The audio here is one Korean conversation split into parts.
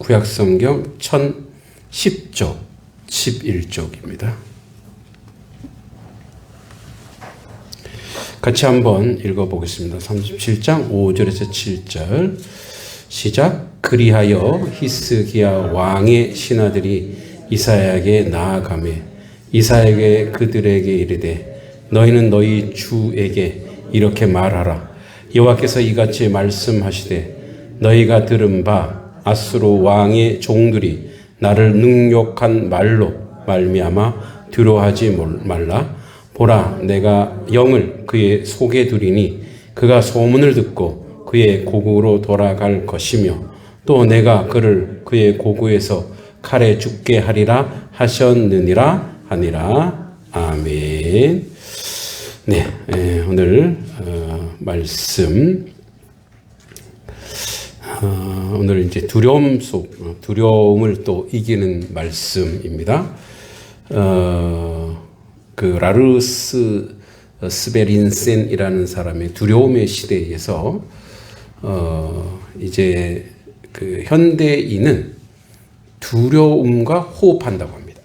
구약성경 1010쪽, 11쪽입니다. 같이 한번 읽어보겠습니다. 37장 5절에서 7절 시작. 그리하여 히스기야 왕의 신하들이 이사야에게 나아가매 이사야에게 그들에게 이르되 너희는 너희 주에게 이렇게 말하라. 여호와께서 이같이 말씀하시되 너희가 들은 바 아수르 왕의 종들이 나를 능욕한 말로 말미암아 두려워하지 말라. 보라, 내가 영을 그의 속에 두리니 그가 소문을 듣고 그의 고국으로 돌아갈 것이며 또 내가 그를 그의 고국에서 칼에 죽게 하리라 하셨느니라 하니라. 아멘. 네, 오늘 말씀 오늘 이제 두려움을 또 이기는 말씀입니다. 그 라르스 스베린센이라는 사람의 두려움의 시대에서 이제 그 현대인은 두려움과 호흡한다고 합니다.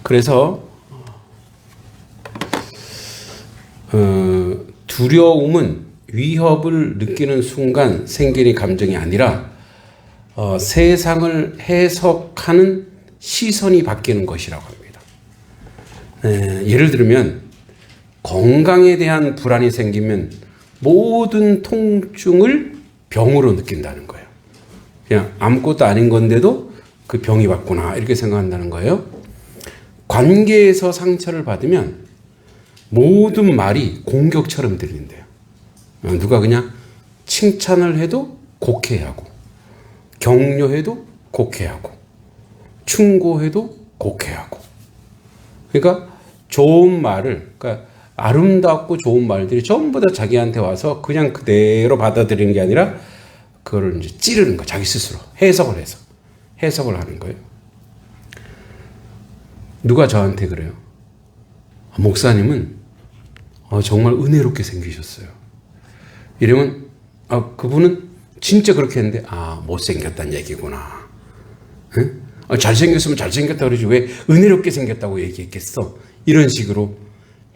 그래서 두려움은 위협을 느끼는 순간 생기는 감정이 아니라 세상을 해석하는 시선이 바뀌는 것이라고 합니다. 예를 들면 건강에 대한 불안이 생기면 모든 통증을 병으로 느낀다는 거예요. 그냥 아무것도 아닌 건데도 그 병이 왔구나 이렇게 생각한다는 거예요. 관계에서 상처를 받으면 모든 말이 공격처럼 들린대요. 누가 그냥 칭찬을 해도 곡해하고 격려해도 곡해하고 충고해도 곡해하고. 그러니까 좋은 말을, 그러니까 아름답고 좋은 말들이 전부 다 자기한테 와서 그냥 그대로 받아들이는 게 아니라 그걸 이제 찌르는 거, 자기 스스로 해석을 하는 거예요. 누가 저한테 그래요? 목사님은 정말 은혜롭게 생기셨어요. 이러면 그분은 진짜 그렇게 했는데 못생겼다는 얘기구나. 응? 잘생겼으면 잘생겼다 그러지 왜 은혜롭게 생겼다고 얘기했겠어? 이런 식으로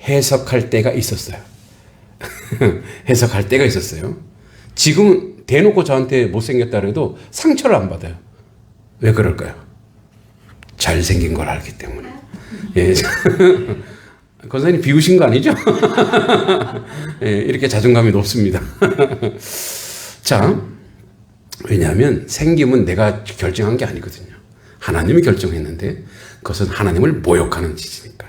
해석할 때가 있었어요. 해석할 때가 있었어요. 지금은 대놓고 저한테 못생겼다 그래도 상처를 안 받아요. 왜 그럴까요? 잘생긴 걸 알기 때문에. 예. 권사님 비우신 거 아니죠? 예, 이렇게 자존감이 높습니다. 자, 왜냐하면 생김은 내가 결정한 게 아니거든요. 하나님이 결정했는데 그것은 하나님을 모욕하는 짓이니까.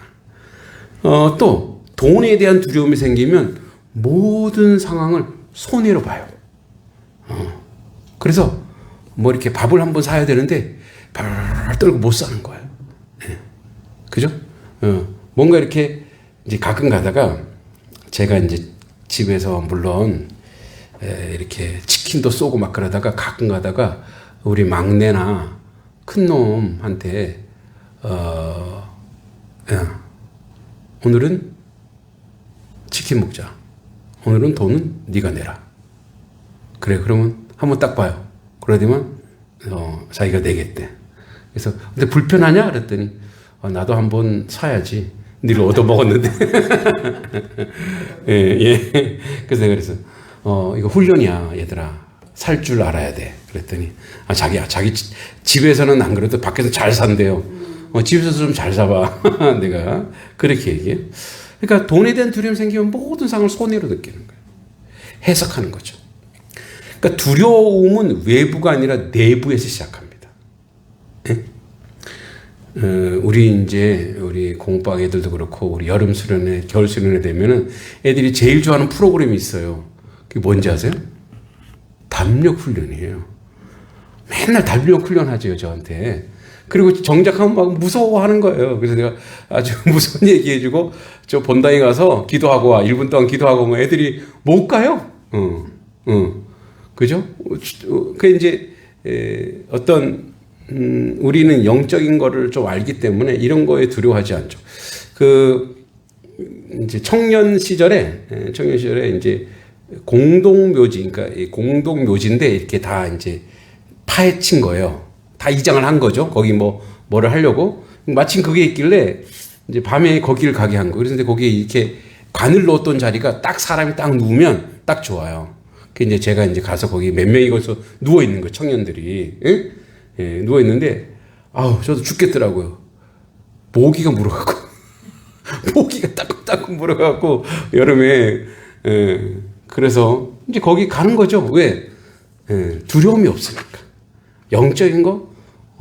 또 돈에 대한 두려움이 생기면 모든 상황을 손해로 봐요. 그래서 뭐 이렇게 밥을 한번 사야 되는데 발발 떨고 못 사는 거예요. 네. 그죠? 뭔가 이렇게 이제 가끔 가다가 제가 이제 집에서 물론 이렇게 치킨도 쏘고 막 그러다가 가끔 가다가 우리 막내나 큰 놈한테 야, 오늘은 치킨 먹자. 오늘은 돈은 네가 내라. 그래, 그러면 한번 딱 봐요. 그러더만 자기가 내겠대. 그래서 근데 불편하냐? 그랬더니 나도 한번 사야지. 네가 얻어먹었는데. 예. 그래서 내가 그래서 이거 훈련이야, 얘들아. 살 줄 알아야 돼. 그랬더니 자기 집에서는 안 그래도 밖에서 잘 산대요. 집에서 좀 잘 사봐. 내가 그렇게 얘기해. 그러니까 돈에 대한 두려움 생기면 모든 상황을 손해로 느끼는 거예요. 해석하는 거죠. 그러니까 두려움은 외부가 아니라 내부에서 시작합니다. 예? 우리 공부학 애들도 그렇고 우리 여름 수련회, 겨울 수련회 되면은 애들이 제일 좋아하는 프로그램이 있어요. 그게 뭔지 아세요? 담력 훈련이에요. 맨날 담력 훈련 하죠, 저한테. 그리고 정작하면 막 무서워하는 거예요. 그래서 내가 아주 무서운 얘기 해주고, 저 본당에 가서 기도하고 와. 1분 동안 기도하고 오면 애들이 못 가요. 그죠? 그 이제, 우리는 영적인 거를 좀 알기 때문에 이런 거에 두려워하지 않죠. 이제 청년 시절에 이제 공동묘지, 그러니까 이 공동묘지인데 이렇게 다 이제 파헤친 거예요. 다 이장을 한 거죠. 거기 뭐를 하려고. 마침 그게 있길래 이제 밤에 거기를 가게 한 거예요. 그런데 거기에 이렇게 관을 넣었던 자리가 딱 사람이 딱 누우면 딱 좋아요. 그 이제 제가 이제 가서 거기 몇 명이 거기서 누워 있는 거 청년들이 예? 예, 누워 있는데 아우 저도 죽겠더라고요. 모기가 물어갖고 모기가 따끔따끔 물어갖고 여름에 예, 그래서 이제 거기 가는 거죠. 왜? 예, 두려움이 없으니까. 영적인 거,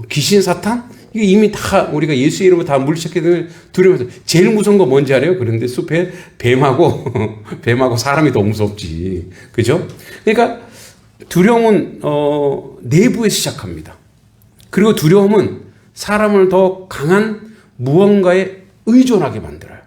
귀신 사탄 이게 이미 다 우리가 예수 이름으로 다 물리쳤기 때문에 두려움이 없어요. 제일 무서운 거 뭔지 알아요? 그런데 숲에 뱀하고 뱀하고 사람이 더 무섭지, 그죠? 그러니까 두려움은 내부에서 시작합니다. 그리고 두려움은 사람을 더 강한 무언가에 의존하게 만들어요.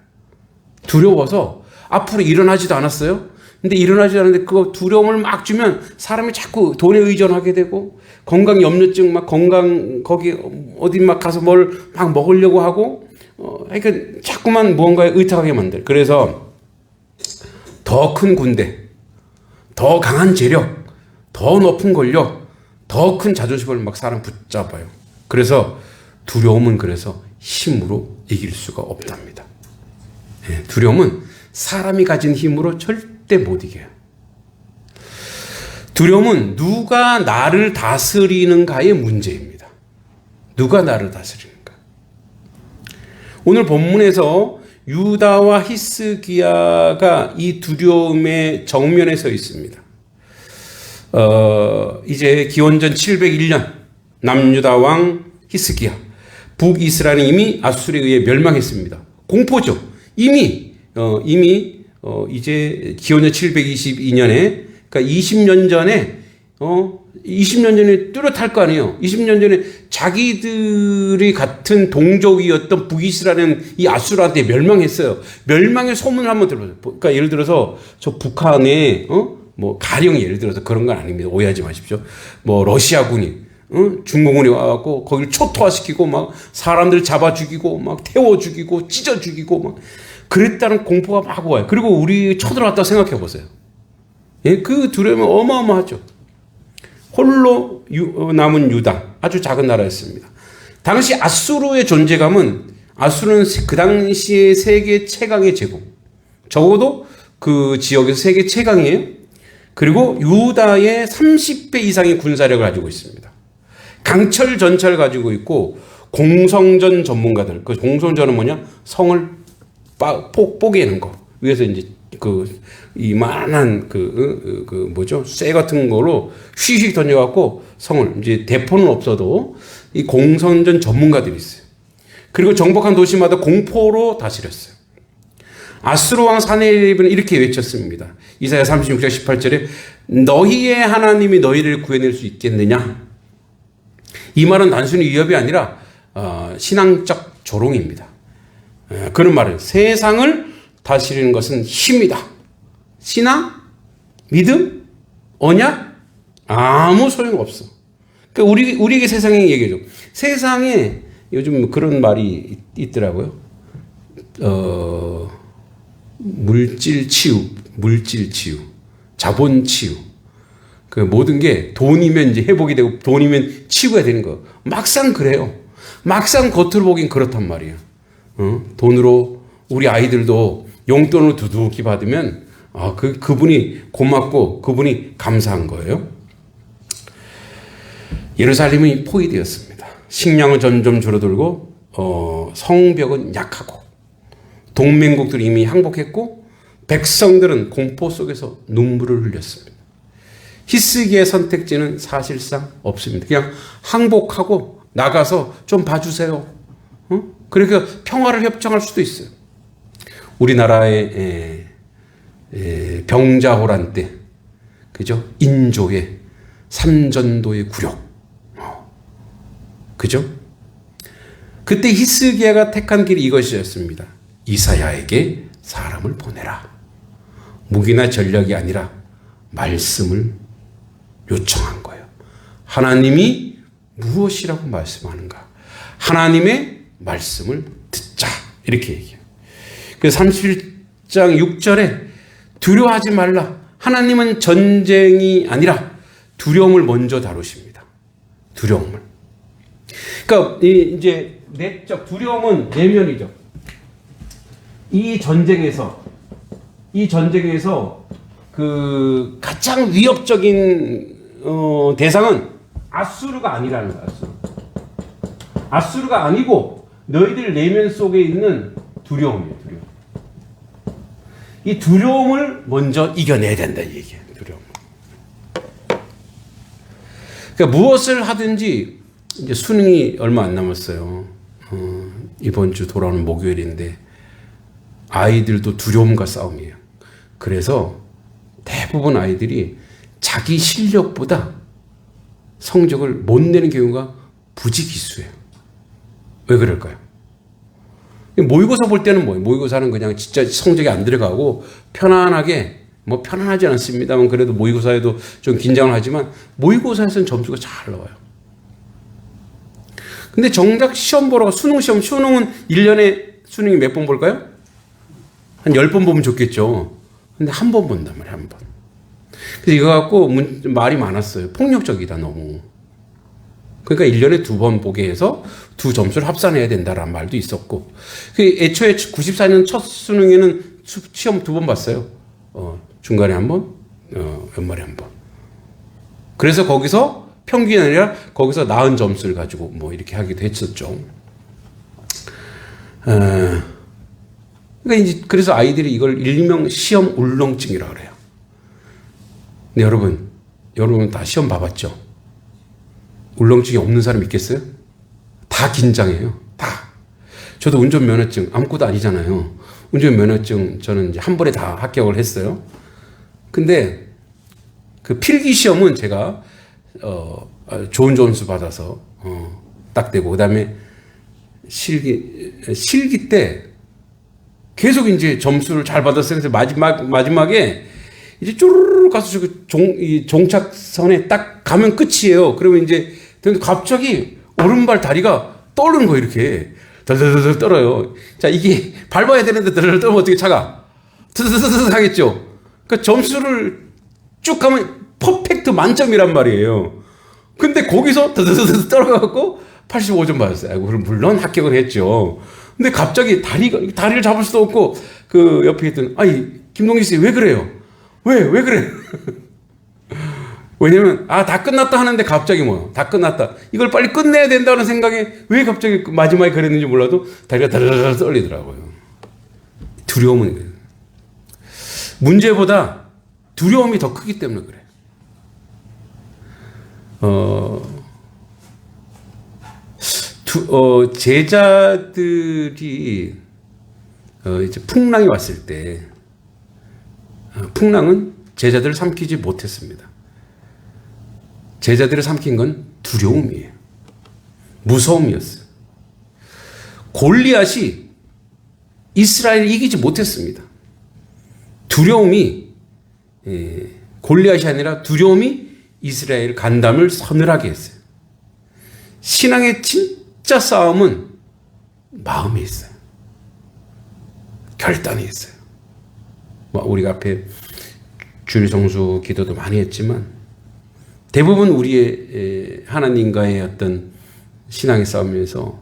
두려워서 앞으로 일어나지도 않았어요. 근데 일어나지 않는데 그 두려움을 막 주면 사람이 자꾸 돈에 의존하게 되고 건강 염려증 막 건강 거기 어디 막 가서 뭘 막 먹으려고 하고 그러니까 자꾸만 무언가에 의탁하게 만들. 그래서 더 큰 군대, 더 강한 재력, 더 높은 권력, 더 큰 자존심을 막 사람 붙잡아요. 그래서 두려움은 그래서 힘으로 이길 수가 없답니다. 네, 두려움은 사람이 가진 힘으로 절대 못 이겨요. 두려움은 누가 나를 다스리는가의 문제입니다. 누가 나를 다스리는가. 오늘 본문에서 유다와 히스기야가 이 두려움의 정면에 서 있습니다. 이제 기원전 701년 남유다 왕 히스기야, 북이스라엘은 이미 아수르에 의해 멸망했습니다. 공포죠. 이미 이제 기원전 722년에 그러니까 20년 전에 20년 전에 뚜렷할 거 아니에요. 20년 전에 자기들이 같은 동족이었던 북이스라엘은 이 아수르한테 멸망했어요. 멸망의 소문을 한번 들어보세요. 그러니까 예를 들어서 저 북한에 뭐 가령 예를 들어서 그런 건 아닙니다. 오해하지 마십시오. 뭐 러시아군이 중공군이 와갖고 거기를 초토화시키고 막 사람들 잡아 죽이고 막 태워 죽이고 찢어 죽이고 막 그랬다는 공포가 막 와요. 그리고 우리 쳐들어왔다고 생각해 보세요. 예, 그 두려움은 어마어마하죠. 홀로 남은 유다, 아주 작은 나라였습니다. 당시 아수르의 존재감은 아수르는 그 당시에 세계 최강의 제국, 적어도 그 지역에서 세계 최강이에요. 그리고 유다의 30배 이상의 군사력을 가지고 있습니다. 강철 전차를 가지고 있고 공성전 전문가들. 그 공성전은 뭐냐? 성을 뽀개는 거. 위에서 이제 이만한 뭐죠? 쇠 같은 거로 휘휘 던져갖고 성을 이제 대포는 없어도 이 공성전 전문가들이 있어요. 그리고 정복한 도시마다 공포로 다스렸어요. 아수르 왕 사네립은 이렇게 외쳤습니다. 이사야 36장 18절에 너희의 하나님이 너희를 구해낼 수 있겠느냐? 이 말은 단순히 위협이 아니라 신앙적 조롱입니다. 그런 말은 세상을 다스리는 것은 힘이다. 신앙, 믿음, 언약 아무 소용 없어. 그러니까 우리에게 세상이 얘기해줘. 세상에 요즘 그런 말이 있더라고요. 물질 치유, 자본 치유. 그 모든 게 돈이면 이제 회복이 되고 돈이면 치유가 되는 거. 막상 그래요. 막상 겉으로 보긴 그렇단 말이에요. 돈으로 우리 아이들도 용돈을 두둑히 받으면 그분이 고맙고 그분이 감사한 거예요. 예루살렘이 포위되었습니다. 식량은 점점 줄어들고 성벽은 약하고 동맹국들이 이미 항복했고 백성들은 공포 속에서 눈물을 흘렸습니다. 히스기야의 선택지는 사실상 없습니다. 그냥 항복하고 나가서 좀 봐주세요. 그러니까 평화를 협정할 수도 있어요. 우리나라의 병자호란 때, 그죠? 인조의 삼전도의 굴욕, 그죠? 그때 히스기야가 택한 길이 이것이었습니다. 이사야에게 사람을 보내라. 무기나 전략이 아니라 말씀을 요청한 거예요. 하나님이 무엇이라고 말씀하는가? 하나님의 말씀을 듣자. 이렇게 얘기해요. 그래서 31장 6절에 두려워하지 말라. 하나님은 전쟁이 아니라 두려움을 먼저 다루십니다. 두려움을. 그러니까 이제 내적 두려움은 내면이죠. 이 전쟁에서 그 가장 위협적인 대상은 아수르가 아니라는 거야. 아수르가 아니고 너희들 내면 속에 있는 두려움이에요. 두려움. 이 두려움을 먼저 이겨내야 된다 이 얘기예요. 두려움. 그러니까 무엇을 하든지 이제 수능이 얼마 안 남았어요. 이번 주 돌아오는 목요일인데 아이들도 두려움과 싸움이에요. 그래서 대부분 아이들이 자기 실력보다 성적을 못 내는 경우가 부지기수예요. 왜 그럴까요? 모의고사 볼 때는 뭐예요? 모의고사는 그냥 진짜 성적이 안 들어가고 편안하게, 뭐 편안하지 않습니다만 그래도 모의고사에도 좀 긴장을 하지만 모의고사에서는 점수가 잘 나와요. 근데 정작 시험 보러 수능은 1년에 수능이 몇 번 볼까요? 한 10번 보면 좋겠죠. 근데 한 번 본단 말이에요, 한 번. 그래서 이거 갖고 말이 많았어요. 폭력적이다, 너무. 그러니까 1년에 2번 보게 해서 두 점수를 합산해야 된다라는 말도 있었고. 애초에 94년 첫 수능에는 시험 2번 봤어요. 중간에 한 번, 연말에 한 번. 그래서 거기서 평균이 아니라 거기서 나은 점수를 가지고 뭐 이렇게 하기도 했었죠. 그러니까 이제 그래서 아이들이 이걸 일명 시험 울렁증이라고 그래요. 근데 여러분 다 시험 봐봤죠? 울렁증이 없는 사람 있겠어요? 다 긴장해요. 다. 저도 운전면허증 아무것도 아니잖아요. 운전면허증 저는 이제 한 번에 다 합격을 했어요. 근데 그 필기 시험은 제가 좋은 점수 받아서 딱 되고 그다음에 실기 때 계속 이제 점수를 잘 받았어요. 그래서 마지막에 이제 쪼르르 가서 이 종착선에 딱 가면 끝이에요. 그러면 이제 갑자기 오른발 다리가 떠오르는 거예요. 이렇게 덜덜덜 떨어요. 자, 이게 밟아야 되는데 덜덜 떨면 어떻게 차가 드드드드 하겠죠. 그러니까 점수를 쭉 가면 퍼펙트 만점이란 말이에요. 근데 거기서 드드드드 떨어져갖고 85점 받았어요. 아이고, 그럼 물론 합격을 했죠. 근데 갑자기 다리를 잡을 수도 없고 그 옆에 있던 김동기 씨 왜 그래요? 왜 그래? 왜냐면 다 끝났다 하는데 갑자기 다 끝났다. 이걸 빨리 끝내야 된다는 생각에 왜 갑자기 마지막에 그랬는지 몰라도 다리가 다르르 떨리더라고요. 두려움은 그래요. 문제보다 두려움이 더 크기 때문에 그래요. 제자들이 이제 풍랑이 왔을 때 풍랑은 제자들을 삼키지 못했습니다. 제자들을 삼킨 건 두려움이에요. 무서움이었어요. 골리앗이 이스라엘을 이기지 못했습니다. 두려움이 골리앗이 아니라 두려움이 이스라엘 간담을 서늘하게 했어요. 신앙의 진짜 싸움은 마음에 있어요. 결단이 있어요. 우리가 앞에 주일 성수 기도도 많이 했지만 대부분 우리의 하나님과의 어떤 신앙의 싸움에서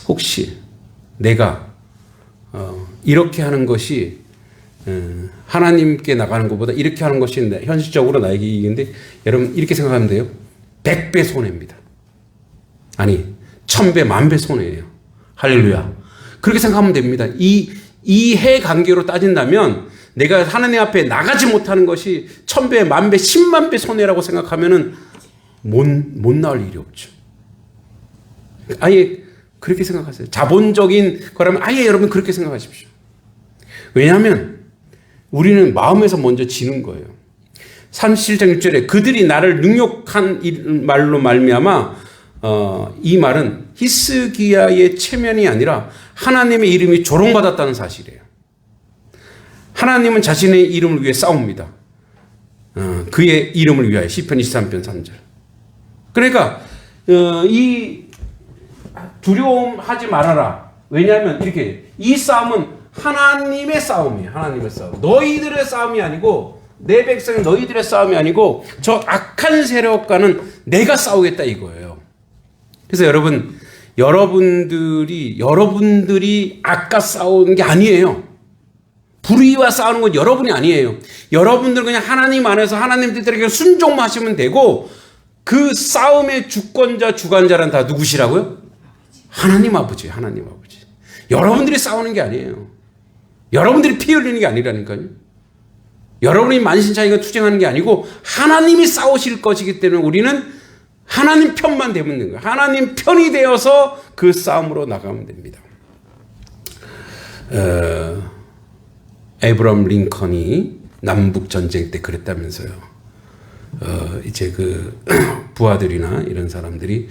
혹시 내가 이렇게 하는 것이 하나님께 나가는 것보다 이렇게 하는 것이 현실적으로 나에게 이익인데 여러분 이렇게 생각하면 돼요. 100배 손해입니다. 아니 1000배 만배 손해예요. 할렐루야. 그렇게 생각하면 됩니다. 이 해 관계로 따진다면 내가 하나님 앞에 나가지 못하는 것이 1000배, 만배, 10만 배 손해라고 생각하면은 못 나올 일이 없죠. 아예 그렇게 생각하세요. 자본적인 거라면 아예 여러분 그렇게 생각하십시오. 왜냐하면 우리는 마음에서 먼저 지는 거예요. 37장 6절에 그들이 나를 능욕한 말로 말미암아 이 말은 히스기야의 체면이 아니라 하나님의 이름이 조롱받았다는 사실이에요. 하나님은 자신의 이름을 위해 싸웁니다. 그의 이름을 위하여 시편 23편 3절. 그러니까 이 두려움하지 말아라. 왜냐하면 이렇게 이 싸움은 하나님의 싸움이에요. 하나님의 싸움. 너희들의 싸움이 아니고 내 백성이 너희들의 싸움이 아니고 저 악한 세력과는 내가 싸우겠다 이거예요. 그래서 여러분들이 아까 싸우는 게 아니에요. 불의와 싸우는 건 여러분이 아니에요. 여러분들 그냥 하나님 안에서 하나님 뜻대로 순종만 하시면 되고, 그 싸움의 주권자 주관자란 다 누구시라고요? 하나님 아버지, 하나님 아버지. 여러분들이 싸우는 게 아니에요. 여러분들이 피 흘리는 게 아니라니까요. 여러분이 만신창이가 투쟁하는 게 아니고 하나님이 싸우실 것이기 때문에 우리는 하나님 편만 되면 되는 거예요. 하나님 편이 되어서 그 싸움으로 나가면 됩니다. 에브라임 링컨이 남북 전쟁 때 그랬다면서요. 이제 그 부하들이나 이런 사람들이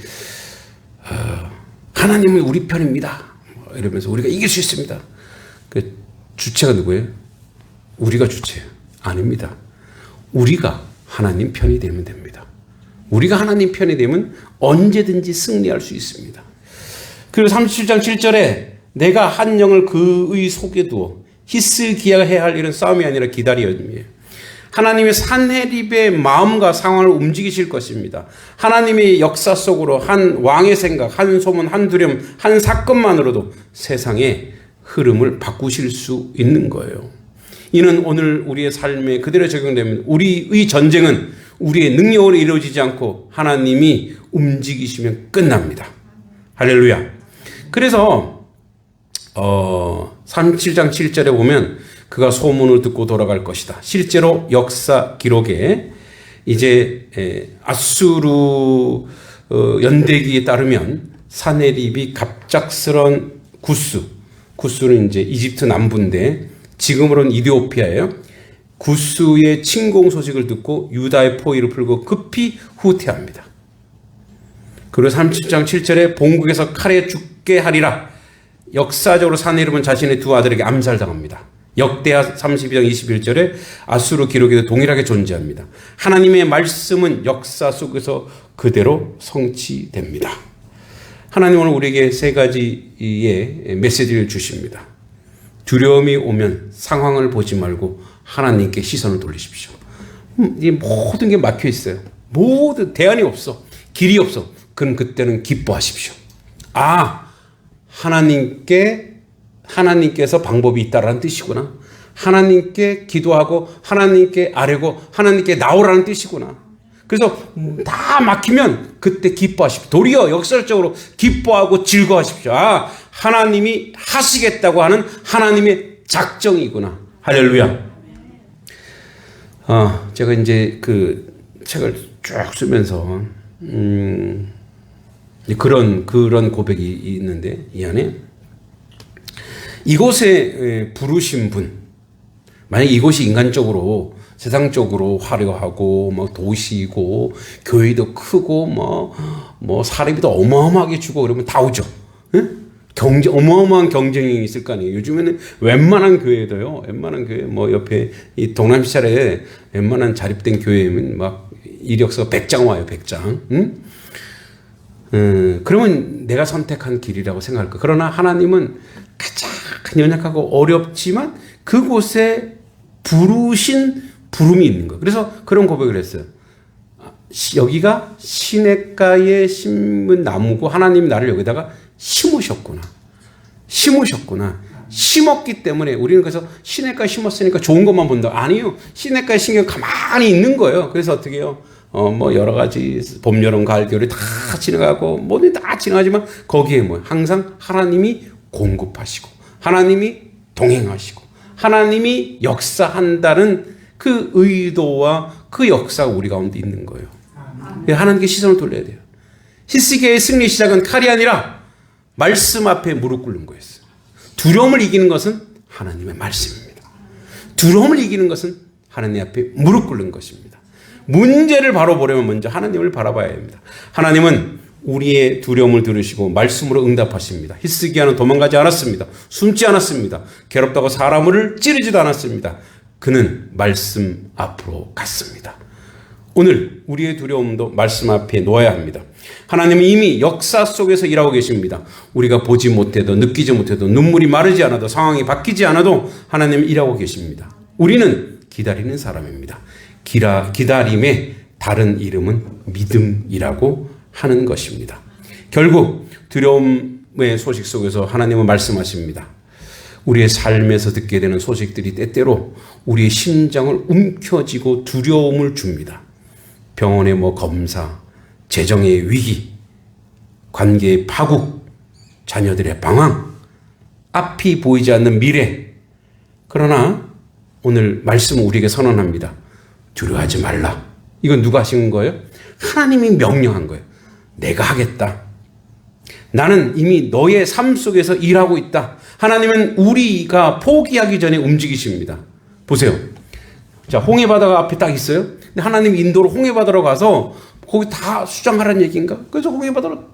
하나님이 우리 편입니다 이러면서 우리가 이길 수 있습니다. 그 주체가 누구예요? 우리가 주체예요. 아닙니다. 우리가 하나님 편이 되면 됩니다. 우리가 하나님 편이 되면 언제든지 승리할 수 있습니다. 그리고 37장 7절에 내가 한 영을 그의 속에 두어 히스기야가 해야 할 일은 싸움이 아니라 기다림이에요. 하나님이 산헤립의 마음과 상황을 움직이실 것입니다. 하나님의 역사 속으로 한 왕의 생각, 한 소문, 한 두려움, 한 사건만으로도 세상의 흐름을 바꾸실 수 있는 거예요. 이는 오늘 우리의 삶에 그대로 적용되면 우리의 전쟁은 우리의 능력으로 이루어지지 않고 하나님이 움직이시면 끝납니다. 할렐루야. 그래서 37장 7절에 보면 그가 소문을 듣고 돌아갈 것이다. 실제로 역사 기록에 이제 아수르 연대기에 따르면 산헤립이 갑작스런 구스는 이제 이집트 남부인데 지금으로는 이디오피아예요. 구스의 침공 소식을 듣고 유다의 포위를 풀고 급히 후퇴합니다. 그리고 37장 7절에 본국에서 칼에 죽게 하리라. 역사적으로 산헤립은 자신의 두 아들에게 암살당합니다. 역대하 32장 21절에 아수르 기록에도 동일하게 존재합니다. 하나님의 말씀은 역사 속에서 그대로 성취됩니다. 하나님은 우리에게 세 가지의 메시지를 주십니다. 두려움이 오면 상황을 보지 말고 하나님께 시선을 돌리십시오. 이 모든 게 막혀 있어요. 모든 대안이 없어. 길이 없어. 그럼 그때는 기뻐하십시오. 하나님께서 방법이 있다라는 뜻이구나. 하나님께 기도하고 하나님께 아뢰고 하나님께 나오라는 뜻이구나. 그래서 다 막히면 그때 기뻐하십시오. 도리어 역설적으로 기뻐하고 즐거워하십시오. 하나님이 하시겠다고 하는 하나님의 작정이구나. 할렐루야. 제가 이제 그 책을 쭉 쓰면서 그런 고백이 있는데 이 안에 이곳에 부르신 분, 만약 이곳이 인간적으로 세상적으로 화려하고 막 도시고 교회도 크고 뭐 사례비도 어마어마하게 주고 그러면 다 오죠. 응? 어마어마한 경쟁이 있을 거 아니에요. 요즘에는 웬만한 교회도요. 웬만한 교회 뭐 옆에 이 동남시찰에 웬만한 자립된 교회면 막 이력서가 100장 와요. 100장. 응? 그러면 내가 선택한 길이라고 생각할 거예요. 그러나 하나님은 가장 연약하고 어렵지만 그곳에 부르신 부름이 있는 거예요. 그래서 그런 고백을 했어요. 여기가 시냇가에 심은 나무고 하나님이 나를 여기다가 심으셨구나. 심었기 때문에 우리는 그래서 시냇가에 심었으니까 좋은 것만 본다. 아니요. 시냇가에 심겨 가만히 있는 거예요. 그래서 어떻게 해요? 뭐 여러 가지 봄, 여름, 가을, 겨울이 다 지나가고 뭐든 다 지나가지만 거기에 항상 하나님이 공급하시고 하나님이 동행하시고 하나님이 역사한다는 그 의도와 그 역사가 우리 가운데 있는 거예요. 하나님께 시선을 돌려야 돼요. 히스기야의 승리 시작은 칼이 아니라 말씀 앞에 무릎 꿇는 거였어요. 두려움을 이기는 것은 하나님의 말씀입니다. 두려움을 이기는 것은 하나님 앞에 무릎 꿇는 것입니다. 문제를 바로 보려면 먼저 하나님을 바라봐야 합니다. 하나님은 우리의 두려움을 들으시고 말씀으로 응답하십니다. 히스기야는 도망가지 않았습니다. 숨지 않았습니다. 괴롭다고 사람을 찌르지도 않았습니다. 그는 말씀 앞으로 갔습니다. 오늘 우리의 두려움도 말씀 앞에 놓아야 합니다. 하나님은 이미 역사 속에서 일하고 계십니다. 우리가 보지 못해도 느끼지 못해도 눈물이 마르지 않아도 상황이 바뀌지 않아도 하나님은 일하고 계십니다. 우리는 기다리는 사람입니다. 기다림의 다른 이름은 믿음이라고 하는 것입니다. 결국 두려움의 소식 속에서 하나님은 말씀하십니다. 우리의 삶에서 듣게 되는 소식들이 때때로 우리의 심장을 움켜쥐고 두려움을 줍니다. 병원의 검사, 재정의 위기, 관계의 파국, 자녀들의 방황, 앞이 보이지 않는 미래. 그러나 오늘 말씀은 우리에게 선언합니다. 두려워하지 말라. 이건 누가 하신 거예요? 하나님이 명령한 거예요. 내가 하겠다. 나는 이미 너의 삶 속에서 일하고 있다. 하나님은 우리가 포기하기 전에 움직이십니다. 보세요. 자, 홍해바다가 앞에 딱 있어요. 근데 하나님 인도로 홍해바다로 가서 거기 다 수장하라는 얘기인가? 그래서 홍해바다로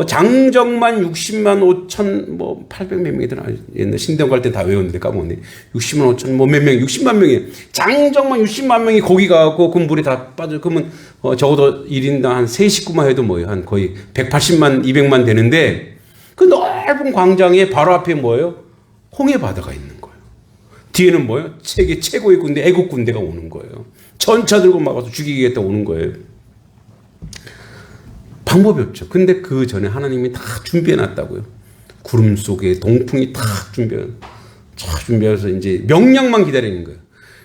장정만 60만 5천 800 몇 명이더라. 옛날 신대원 갈 때 다 외웠는데 까먹었네. 60만 5천 몇 명, 60만 명이 장정만 60만 명이 거기 가고 그 물에 다 빠져. 그러면 적어도 1인당 한 3식구만 해도 뭐예요? 한 거의 180만 200만 되는데 그 넓은 광장에 바로 앞에 뭐예요? 홍해바다가 있는 거예요. 뒤에는 뭐예요? 세계 최고의 군대, 애국 군대가 오는 거예요. 전차 들고 막아서 죽이겠다 오는 거예요. 방법이 없죠. 근데 그 전에 하나님이 다 준비해 놨다고요. 구름 속에 동풍이 다 준비해서 이제 명령만 기다리는 거예요.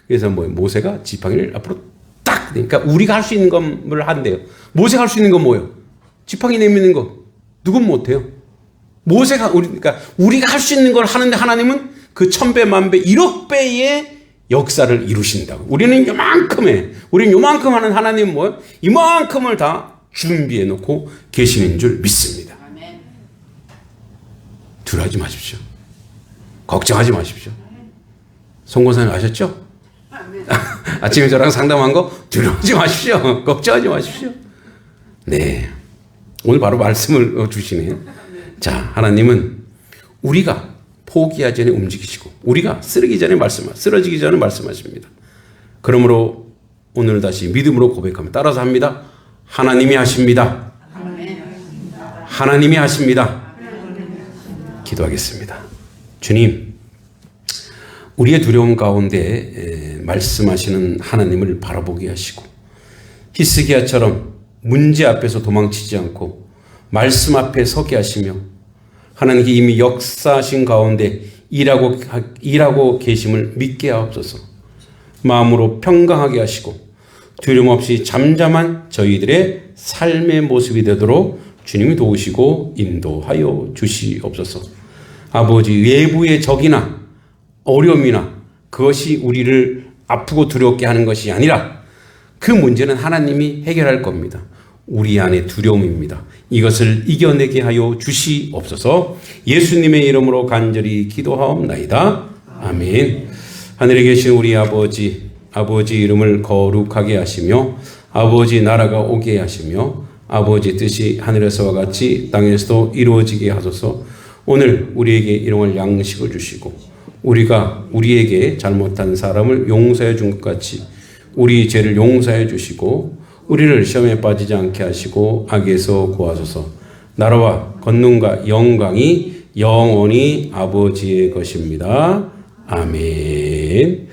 그래서 모세가 지팡이를 앞으로 딱, 그러니까 우리가 할 수 있는 것을 한대요. 모세가 할 수 있는 건 뭐예요? 지팡이 내미는 거. 누군 못해요. 그러니까 우리가 할 수 있는 걸 하는데 하나님은 그 1000배, 1000배, 1억 배의 역사를 이루신다고. 우리는 요만큼 하는 하나님은 뭐예요? 이만큼을 다 준비해 놓고 계시는 줄 믿습니다. 두려워하지 마십시오. 걱정하지 마십시오. 송 권사님 아셨죠? 아침에 저랑 상담한 거 두려워하지 마십시오. 걱정하지 마십시오. 네, 오늘 바로 말씀을 주시네요. 자, 하나님은 우리가 포기하기 전에 움직이시고 우리가 쓰러지기 전에 말씀하십니다. 그러므로 오늘 다시 믿음으로 고백하면 따라서 합니다. 하나님이 하십니다. 하나님이 하십니다. 기도하겠습니다. 주님, 우리의 두려움 가운데 말씀하시는 하나님을 바라보게 하시고 히스기야처럼 문제 앞에서 도망치지 않고 말씀 앞에 서게 하시며 하나님께 이미 역사하신 가운데 일하고 계심을 믿게 하옵소서. 마음으로 평강하게 하시고 두려움 없이 잠잠한 저희들의 삶의 모습이 되도록 주님이 도우시고 인도하여 주시옵소서. 아버지, 외부의 적이나 어려움이나 그것이 우리를 아프고 두렵게 하는 것이 아니라 그 문제는 하나님이 해결할 겁니다. 우리 안에 두려움입니다. 이것을 이겨내게 하여 주시옵소서. 예수님의 이름으로 간절히 기도하옵나이다. 아멘. 하늘에 계신 우리 아버지 이름을 거룩하게 하시며 아버지 나라가 오게 하시며 아버지 뜻이 하늘에서와 같이 땅에서도 이루어지게 하소서. 오늘 우리에게 일용할 양식을 주시고 우리가 우리에게 잘못한 사람을 용서해 준 것 같이 우리 죄를 용서해 주시고 우리를 시험에 빠지지 않게 하시고 악에서 구하소서. 나라와 권능과 영광이 영원히 아버지의 것입니다. 아멘.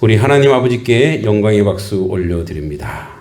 우리 하나님 아버지께 영광의 박수 올려드립니다.